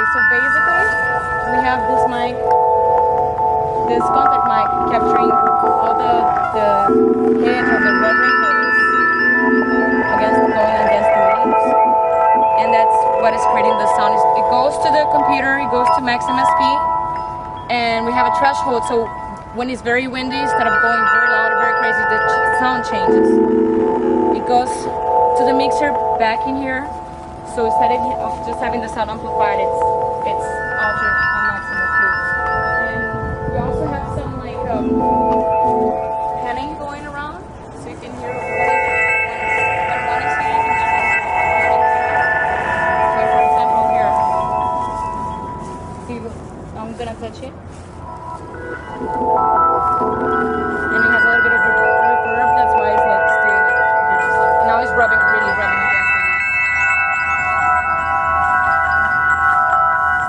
so basically we have this mic, this contact mic capturing all the hit of the rubber hose going against the waves, and that's what is creating the sound. It goes to the computer, it goes to maximum speed, and we have a threshold, so when it's very windy, instead of going very loud or very crazy, the sound changes. It goes to the mixer back in here, so instead of just having the sound amplified, it's altered on maximum speed. And we also have some like panning going around, so you can hear when one is here, you can hear so for example here, see, I'm gonna touch it. And it has a little bit of reverb, that's why it's like still like very soft. And now it's really rubbing against the leaf.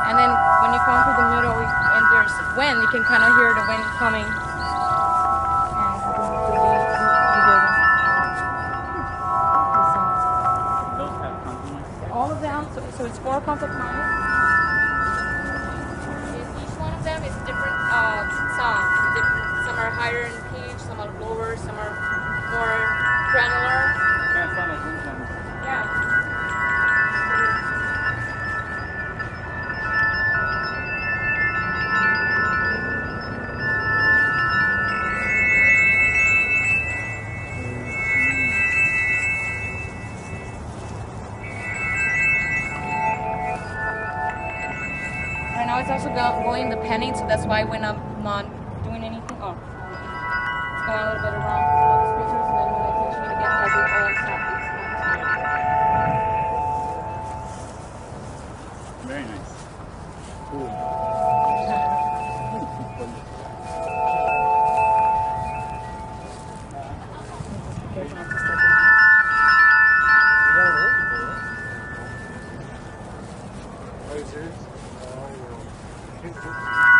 And then when you come to the middle and there's wind, you can kind of hear the wind coming. And Those have compliments? all of them, so it's 4 contact mics. Each one of them is different sound. Some are higher in pitch, some are lower, some are more granular. Kind of sound like wind chimes. Yeah. Right now it's also going the panning, so that's why when I'm not doing anything, it's going a little bit around all the speakers, and then when I touch it again, it has it all soft. Very nice. Cool. Are you serious? Oh,